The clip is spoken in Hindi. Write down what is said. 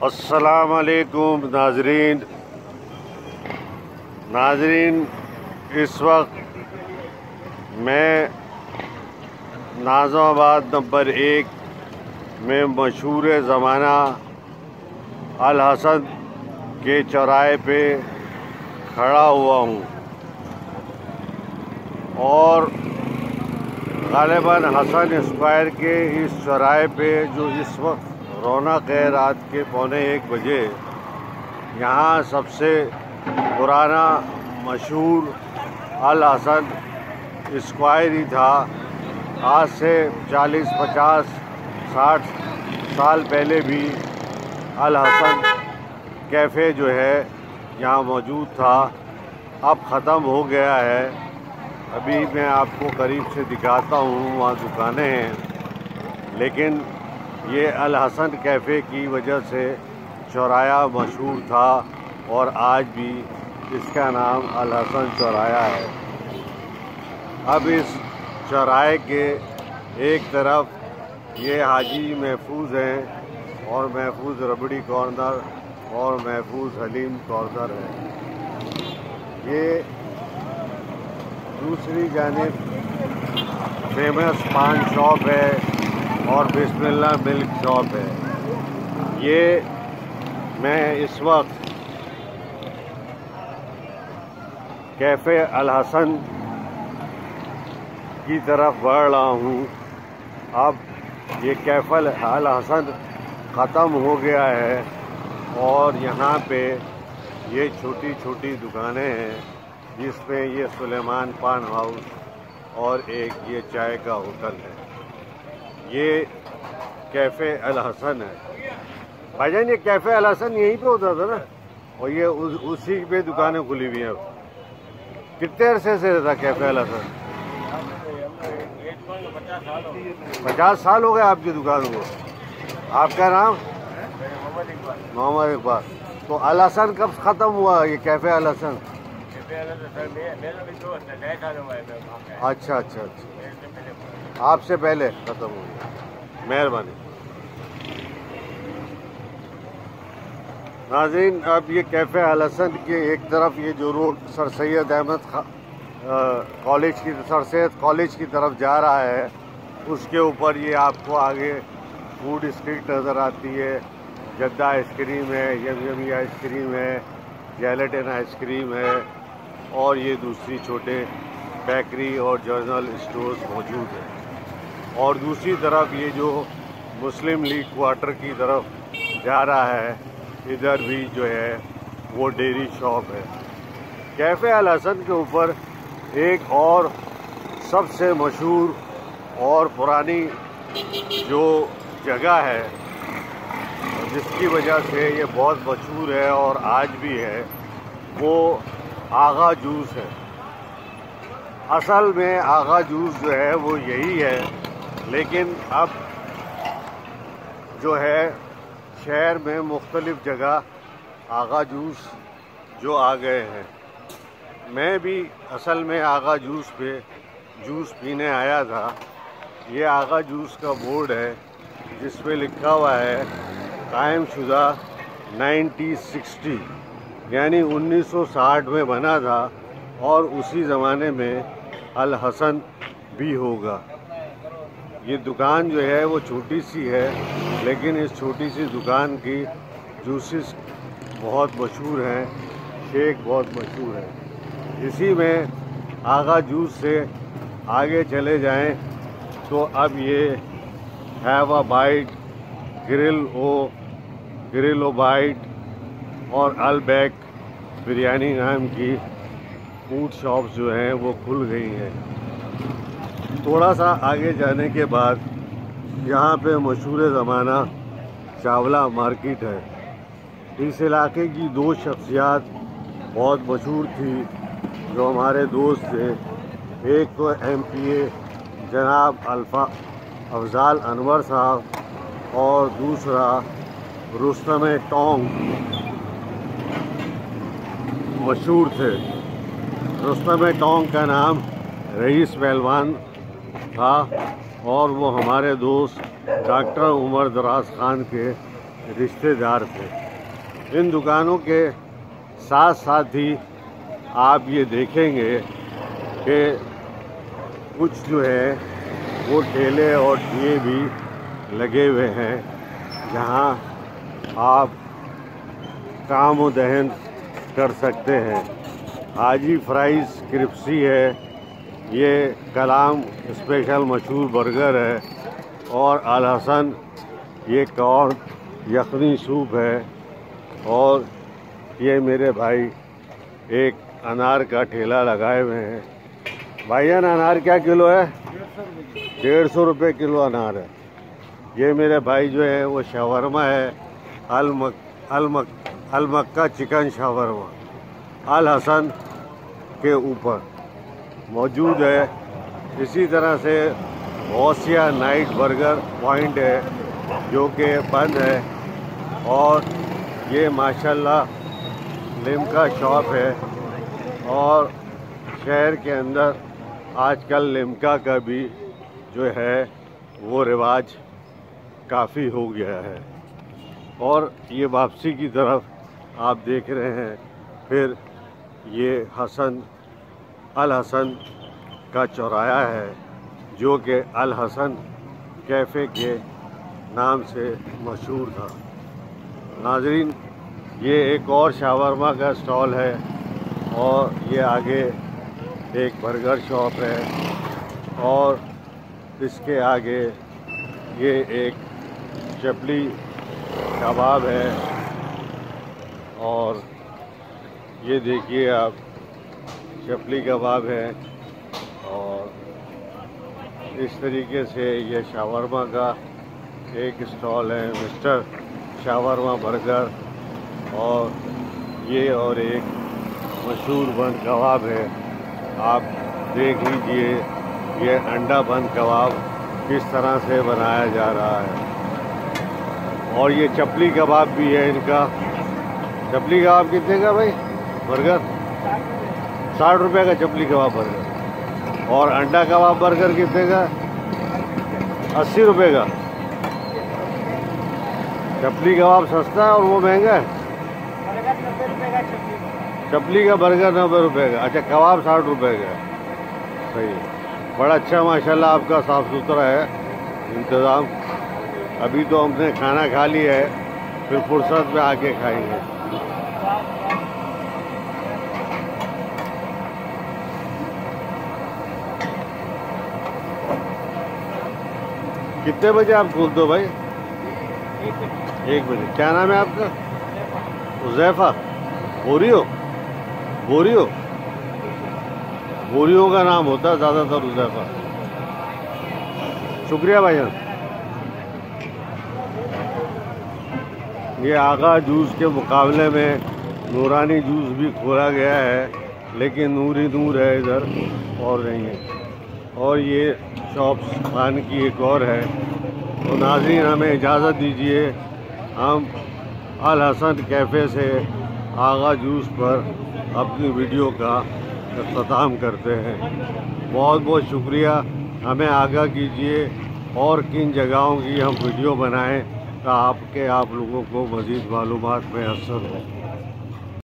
अस्सलामुअलैकुम नाजरीन, इस वक्त मैं नाज़िमाबाद नंबर 1 में मशहूर ज़माना अल हसन के चौराहे पे खड़ा हुआ हूँ और ग़ालिबन हसन स्क्वायर के इस चौराहे पे जो इस वक्त रौनक है रात के 1:45 बजे, यहाँ सबसे पुराना मशहूर अल हसन स्क्वायर ही था। आज से 40, 50, 60 साल पहले भी अल हसन कैफ़े जो है यहाँ मौजूद था, अब ख़त्म हो गया है। अभी मैं आपको करीब से दिखाता हूँ, वहाँ दुकानें हैं, लेकिन ये अल हसन कैफ़े की वजह से चौराहा मशहूर था और आज भी इसका नाम अल हसन चौराहा है। अब इस चौराहे के एक तरफ ये हाजी महफूज हैं और महफूज रबड़ी कॉर्नर और महफूज हलीम कॉर्नर है। ये दूसरी जानिब फेमस पान शॉप है और बिस्मिल्लाह मिल्क शॉप है। ये मैं इस वक्त कैफ़े अल हसन की तरफ बढ़ रहा हूँ। अब ये कैफ़े अल हसन ख़त्म हो गया है और यहाँ पे ये छोटी छोटी दुकानें हैं, जिसमें ये सुलेमान पान हाउस और एक ये चाय का होटल है। ये कैफ़े अल हसन है। भाईजान, ये कैफ़े अल हसन यहीं पे होता था ना, और ये उसी पे दुकानें खुली हुई हैं। कितने अरसे से था कैफ़े अल हसन? 50 साल हो गए आपकी दुकान को। आपका नाम? मोहम्मद इकबाल। तो अल हसन कब ख़त्म हुआ ये कैफ़े अल हसन? अच्छा, आपसे पहले ख़त्म हो गया। मेहरबानी। नाज़रीन, अब ये कैफ़े अल हसन के एक तरफ ये जो रोड सर सैयद कॉलेज की तरफ जा रहा है, उसके ऊपर ये आपको आगे फूड स्ट्रीट नज़र आती है। जद्दा आइसक्रीम है, यमी आइसक्रीम है, जेलेटिन आइसक्रीम है और ये दूसरी छोटे बेकरी और जनरल स्टोर्स मौजूद हैं। और दूसरी तरफ ये जो मुस्लिम लीग क्वार्टर की तरफ जा रहा है, इधर भी जो है वो डेयरी शॉप है। कैफ़े अल हसन के ऊपर एक और सबसे मशहूर और पुरानी जो जगह है, जिसकी वजह से ये बहुत मशहूर है और आज भी है, वो आगा जूस है। असल में आगा जूस जो है वो यही है, लेकिन अब जो है शहर में मुख्तलिफ जगह आगा जूस जो आ गए हैं। मैं भी असल में आगा जूस पे जूस पीने आया था। ये आगा जूस का बोर्ड है जिस पे लिखा हुआ है कायम शुदा 1960, यानी 1960 में बना था और उसी ज़माने में अल हसन भी होगा। ये दुकान जो है वो छोटी सी है, लेकिन इस छोटी सी दुकान की जूसेस बहुत मशहूर हैं, शेक बहुत मशहूर है। इसी में आगा जूस से आगे चले जाएं तो अब ये have a bite, grill o bite और अल बैक बिरयानी नाम की फूड शॉप्स जो हैं वो खुल गई हैं। थोड़ा सा आगे जाने के बाद यहाँ पे मशहूर ज़माना चावला मार्केट है। इस इलाके की दो शख्सियात बहुत मशहूर थी जो हमारे दोस्त थे। एक तो MPA जनाब अफजाल अनवर साहब और दूसरा रुस्तम टोंग मशहूर थे। रुस्तम टोंग का नाम रईस पहलवान था और वो हमारे दोस्त डॉक्टर उमर दराज खान के रिश्तेदार थे। इन दुकानों के साथ साथ ही आप ये देखेंगे कि कुछ जो है वो ठेले और ठिए भी लगे हुए हैं, जहां आप काम दहन कर सकते हैं। हाजी फ्राइज़ क्रिप्सी है, ये कलाम स्पेशल मशहूर बर्गर है, और अल हसन ये कॉर्न यखनी सूप है, और ये मेरे भाई एक अनार का ठेला लगाए हुए हैं। भाईजान अनार क्या किलो है? 150 रुपये किलो अनार है। ये मेरे भाई जो है वो शावरमा है, अल मक्का चिकन शावरमा अल हसन के ऊपर मौजूद है। इसी तरह से गौसिया नाइट बर्गर पॉइंट है जो कि बंद है, और ये माशाल्लाह लिम्का शॉप है, और शहर के अंदर आजकल लिम्का का भी जो है वो रिवाज काफ़ी हो गया है। और ये वापसी की तरफ आप देख रहे हैं, फिर ये अल हसन का चौराहा है जो कि अल हसन कैफ़े के नाम से मशहूर था। नाज़रीन, ये एक और शावरमा का स्टॉल है, और ये आगे एक बर्गर शॉप है, और इसके आगे ये एक चपली कबाब है, और ये देखिए आप चपली कबाब है, और इस तरीके से ये शावरमा का एक स्टॉल है, मिस्टर शावरमा बर्गर, और ये और एक मशहूर बन कबाब है। आप देख लीजिए ये अंडा बन कबाब किस तरह से बनाया जा रहा है, और ये चपली कबाब भी है इनका। चपली कबाब कितने का भाई बर्गर? 60 रुपये का चपली कबाब बर्गर। और अंडा कबाब बर्गर कितने का? 80 रुपये का। चपली कबाब सस्ता है और वो महंगा है। चपली का बर्गर 90 रुपये का। अच्छा, कबाब 60 रुपये का। सही है, बड़ा अच्छा माशाल्लाह आपका साफ़ सुथरा है इंतज़ाम। अभी तो हमने खाना खा लिया है, फिर फुर्सत में आके खाएंगे। कितने बजे आप खोलते हो भाई? 1 बजे। क्या नाम है आपका? उज़ैफ़ा। बोरियो का नाम होता है ज़्यादातर उज़ैफ़ा। शुक्रिया भाईजान। ये आगा जूस के मुकाबले में नूरानी जूस भी खोला गया है, लेकिन नूर ही नूर है इधर, और नहीं है। और ये शॉप खान की एक और है। तो नाज़रीन, हमें इजाज़त दीजिए, हम अल हसन कैफ़े से आगा जूस पर अपनी वीडियो का इख्तिताम करते हैं। बहुत बहुत शुक्रिया। हमें आगाह कीजिए और किन जगहों की हम वीडियो बनाएं ताकि आप लोगों को मज़ीद मालूमात मैसर हो।